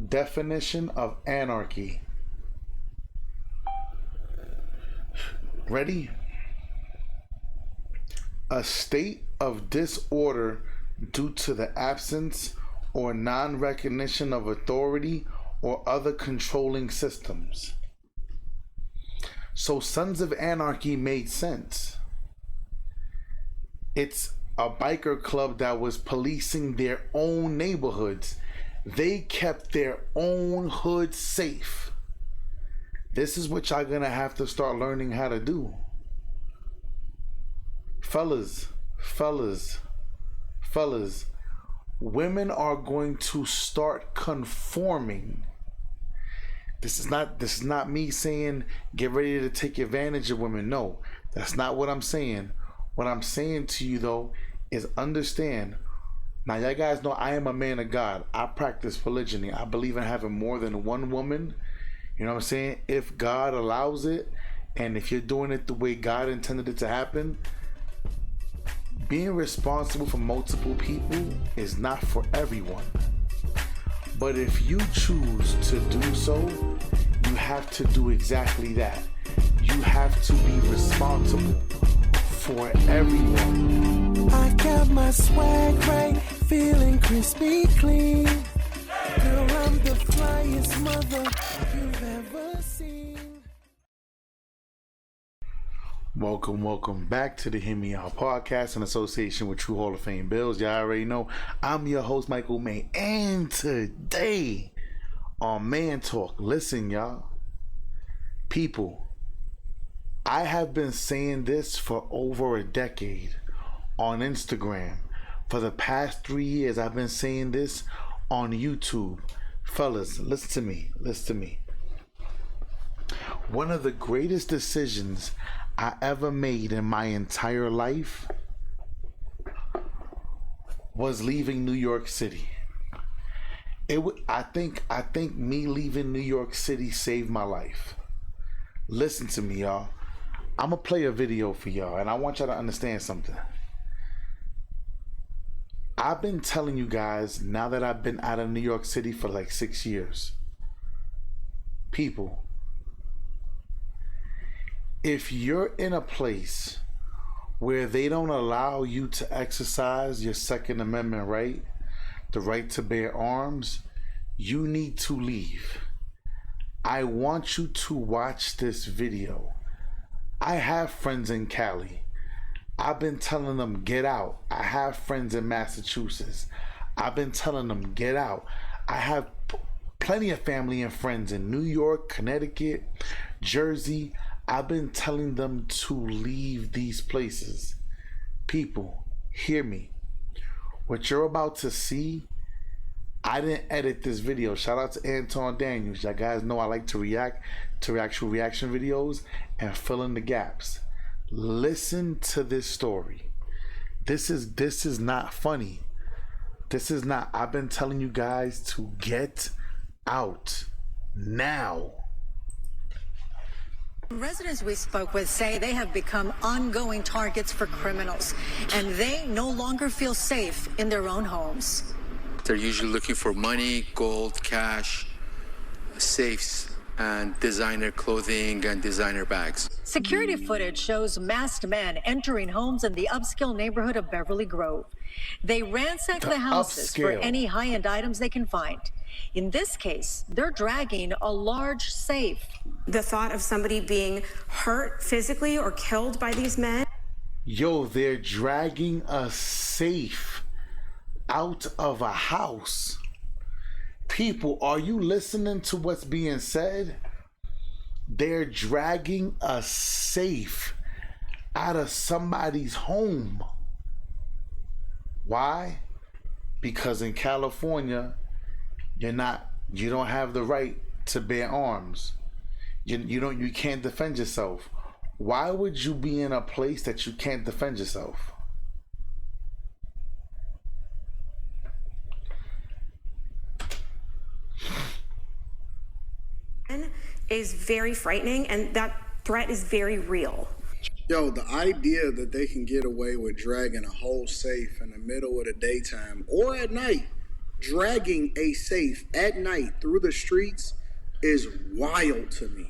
Definition of anarchy. Ready? A state of disorder due to the absence or non-recognition of authority or other controlling systems. So Sons of Anarchy made sense. It's a biker club that was policing their own neighborhoods. They kept their own hood safe. This is what y'all gonna have to start learning how to do. Fellas, women are going to start conforming. This is not me saying get ready to take advantage of women. No, that's not what I'm saying. What I'm saying to you though is understand. Now y'all guys know I am a man of God. I practice polygyny. I believe in having more than one woman. You know what I'm saying? If God allows it, and if you're doing it the way God intended it to happen, being responsible for multiple people is not for everyone. But if you choose to do so, you have to do exactly that. You have to be responsible for everyone. I got my swag right, feeling crispy clean. Girl, I'm the flyest mother you've ever seen. Welcome back to the Hear Me Out podcast in association with True Hall of Fame Bills. Y'all already know I'm your host, Michael May, and today on Man Talk, listen y'all, people, I have been saying this for over a decade on Instagram. For the past 3 years, I've been saying this on YouTube. Fellas, listen to me. One of the greatest decisions I ever made in my entire life was leaving New York City. I think me leaving New York City saved my life. Listen to me, y'all. I'm gonna play a video for y'all, and I want y'all to understand something. I've been telling you guys now that I've been out of New York City for like 6 years. People, if you're in a place where they don't allow you to exercise your Second Amendment right, the right to bear arms, you need to leave. I want you to watch this video. I have friends in Cali. I've been telling them get out. I have friends in Massachusetts. I've been telling them get out. I have plenty of family and friends in New York, Connecticut, Jersey. I've been telling them to leave these places. People, hear me. What you're about to see, I didn't edit this video. Shout out to Anton Daniels. Y'all guys know I like to react to actual reaction videos and fill in the gaps. Listen to this story. This is not funny. This is not. I've been telling you guys to get out now. Residents we spoke with say they have become ongoing targets for criminals, and they no longer feel safe in their own homes. They're usually looking for money, gold, cash, safes, and designer clothing and designer bags. Security footage shows masked men entering homes in the upscale neighborhood of Beverly Grove. They ransack the houses for any high-end items they can find. In this case, they're dragging a large safe. The thought of somebody being hurt physically or killed by these men. Yo, they're dragging a safe out of a house. People, are you listening to what's being said? They're dragging a safe out of somebody's home. Why? Because in California, you don't have the right to bear arms. You can't defend yourself. Why would you be in a place that you can't defend yourself? Is very frightening, and that threat is very real. Yo, the idea that they can get away with dragging a whole safe in the middle of the daytime or at night dragging a safe at night through the streets is wild to me.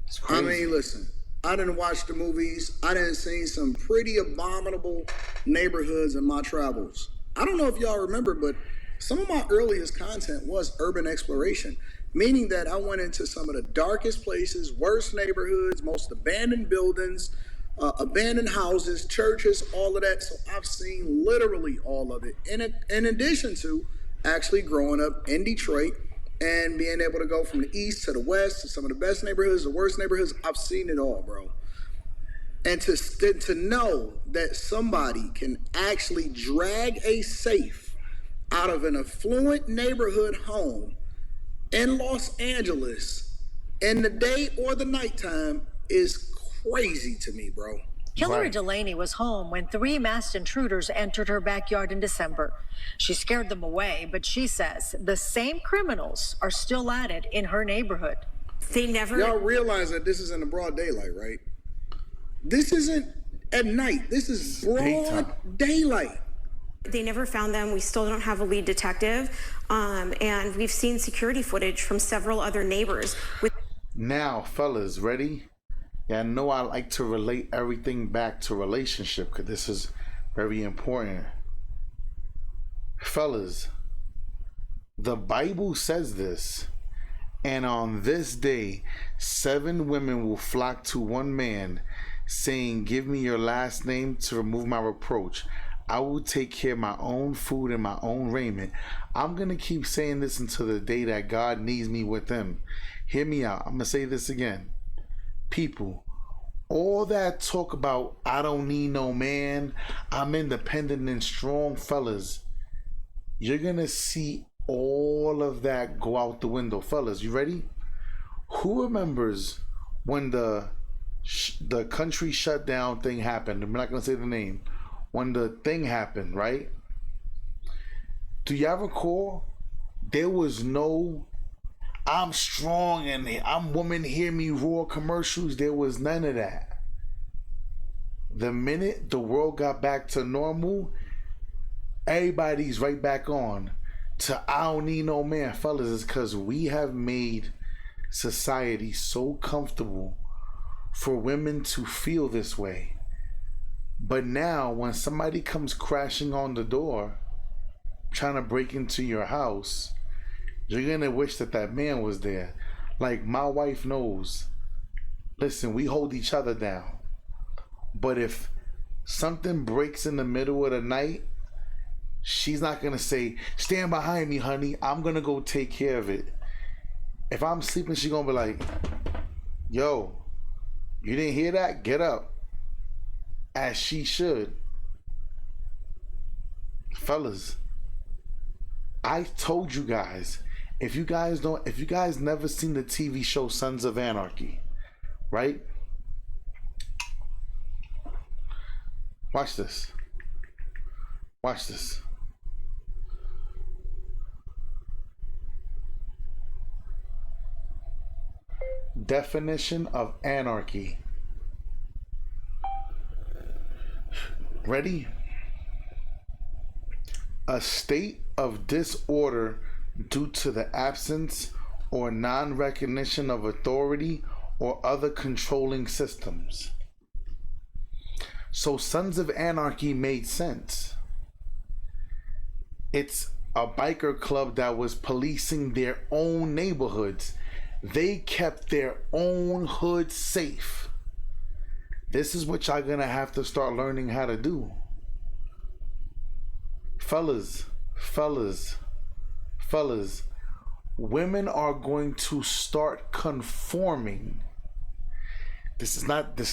It's crazy. I mean, listen, I didn't watch the movies. I didn't see some pretty abominable neighborhoods in my travels. I don't know if y'all remember, but some of my earliest content was urban exploration, meaning that I went into some of the darkest places, worst neighborhoods, most abandoned buildings, abandoned houses, churches, all of that. So I've seen literally all of it. In addition to actually growing up in Detroit and being able to go from the east to the west to some of the best neighborhoods, the worst neighborhoods, I've seen it all, bro. And to know that somebody can actually drag a safe out of an affluent neighborhood home in Los Angeles in the day or the nighttime is crazy to me, bro. Hillary Delaney was home when 3 masked intruders entered her backyard in December. She scared them away, but she says the same criminals are still at it in her neighborhood. They never... Y'all realize that this is in the broad daylight, right? This isn't at night. This is broad daylight. They never found them. We still don't have a lead detective. And we've seen security footage from several other neighbors. Now, fellas, ready? Yeah, I know I like to relate everything back to relationship because this is very important. Fellas, the Bible says this, and on this day, 7 women will flock to one man, saying, "Give me your last name to remove my reproach. I will take care of my own food and my own raiment." I'm going to keep saying this until the day that God needs me with them. Hear me out. I'm going to say this again. People, all that talk about, I don't need no man, I'm independent and strong, fellas, you're going to see all of that go out the window. Fellas, you ready? Who remembers when the country shutdown thing happened? I'm not going to say the name. When the thing happened, right? Do y'all recall? There was no "I'm strong and I'm woman, hear me roar" commercials. There was none of that. The minute the world got back to normal, everybody's right back on to "I don't need no man." Fellas, it's because we have made society so comfortable for women to feel this way. But now when somebody comes crashing on the door trying to break into your house, you're gonna wish that man was there. Like, my wife knows, listen, we hold each other down, but if something breaks in the middle of the night, she's not gonna say, "Stand behind me, honey, I'm gonna go take care of it." If I'm sleeping, she's gonna be like, "Yo, you didn't hear that? Get up." As she should. Fellas, I told you guys, if you guys never seen the TV show Sons of Anarchy, right? Watch this. Watch this. Definition of anarchy. Ready? A state of disorder due to the absence or non-recognition of authority or other controlling systems. So Sons of Anarchy made sense. It's a biker club that was policing their own neighborhoods. They kept their own hood safe. This is what y'all gonna have to start learning how to do. Fellas, women are going to start conforming. This is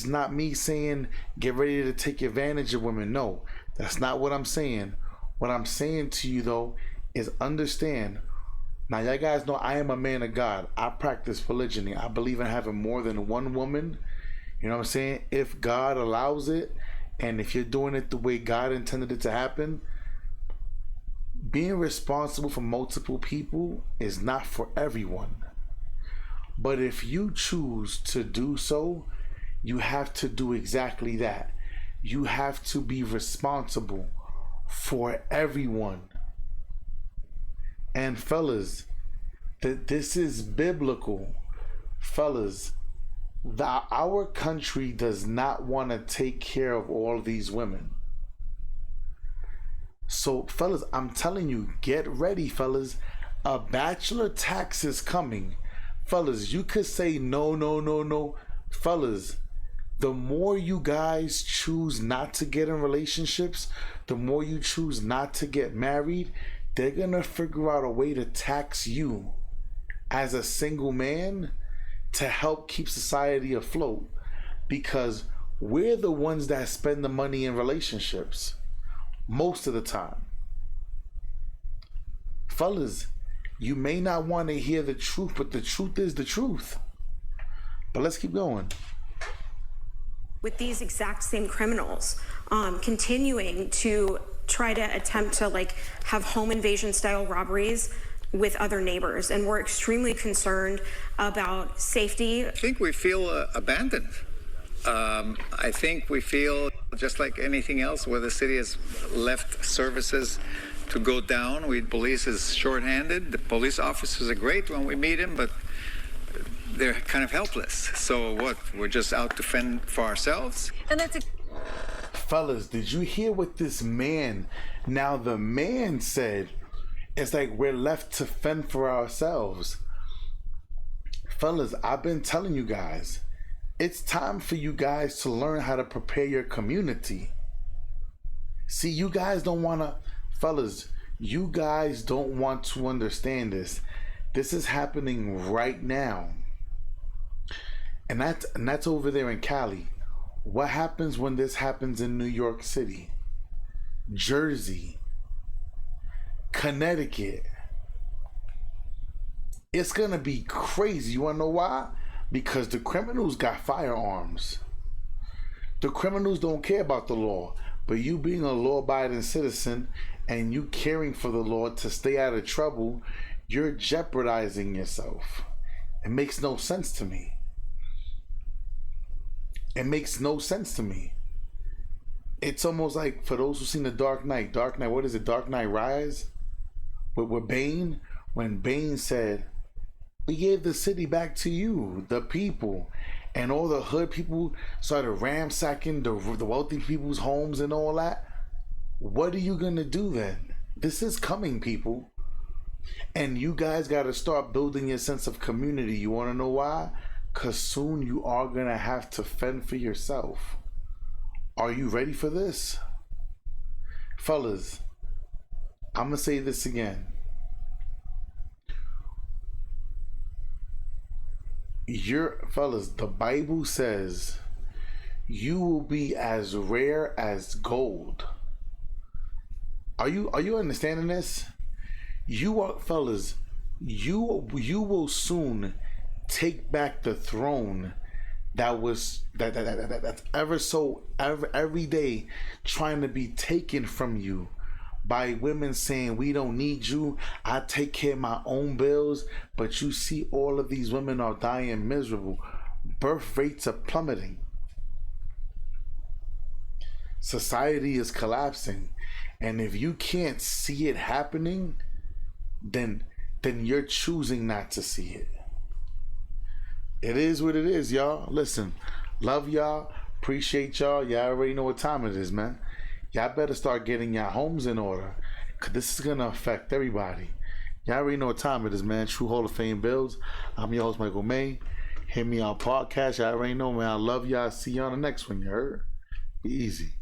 not me saying get ready to take advantage of women. No, that's not what I'm saying. What I'm saying to you though is understand. Now y'all guys know I am a man of God. I practice polygyny. I believe in having more than one woman. You know what I'm saying? If God allows it, and if you're doing it the way God intended it to happen, being responsible for multiple people is not for everyone. But if you choose to do so, you have to do exactly that. You have to be responsible for everyone. And fellas, this is biblical. Fellas, our country does not want to take care of all these women. So fellas, I'm telling you, get ready, fellas. A bachelor tax is coming. Fellas, you could say no, no, no, no. Fellas, the more you guys choose not to get in relationships, the more you choose not to get married, they're gonna figure out a way to tax you as a single man to help keep society afloat, because we're the ones that spend the money in relationships most of the time. Fellas, you may not want to hear the truth, but the truth is the truth. But let's keep going. With these exact same criminals continuing to try to attempt to like have home invasion style robberies with other neighbors, and we're extremely concerned about safety. I think we feel abandoned. I think we feel just like anything else where the city has left services to go down. Police is shorthanded. The police officers are great when we meet them, but they're kind of helpless. So what? We're just out to fend for ourselves? And that's Fellas, did you hear what this man, now the man said, it's like we're left to fend for ourselves. Fellas, I've been telling you guys, it's time for you guys to learn how to prepare your community. See, you guys don't want to, fellas, you guys don't want to understand this. This is happening right now. And that's over there in Cali. What happens when this happens in New York City, Jersey, Connecticut? It's gonna be crazy. You wanna know why? Because the criminals got firearms. The criminals don't care about the law, but you being a law-abiding citizen and you caring for the law to stay out of trouble, you're jeopardizing yourself. It makes no sense to me. It makes no sense to me. It's almost like, for those who've seen the Dark Knight, what is it, Dark Knight Rise? With Bane, when Bane said, we gave the city back to you, the people, and all the hood people started ransacking the wealthy people's homes and all that. What are you gonna do then? This is coming, people. And you guys gotta start building your sense of community. You wanna know why? Because soon you are gonna have to fend for yourself. Are you ready for this? Fellas, I'm gonna say this again. Fellas, the Bible says you will be as rare as gold. Are you understanding this? You are, fellas, you will soon take back the throne that's every day trying to be taken from you by women saying, we don't need you, I take care of my own bills. But you see all of these women are dying miserable. Birth rates are plummeting. Society is collapsing. And if you can't see it happening, then you're choosing not to see it. It is what it is, y'all. Listen, love y'all, appreciate y'all. Y'all already know what time it is, man. Y'all better start getting your homes in order, because this is going to affect everybody. Y'all already know what time it is, man. True Hall of Fame builds. I'm your host, Michael May. Hit me on podcast. Y'all already know, man. I love y'all. See you on the next one, you heard? Be easy.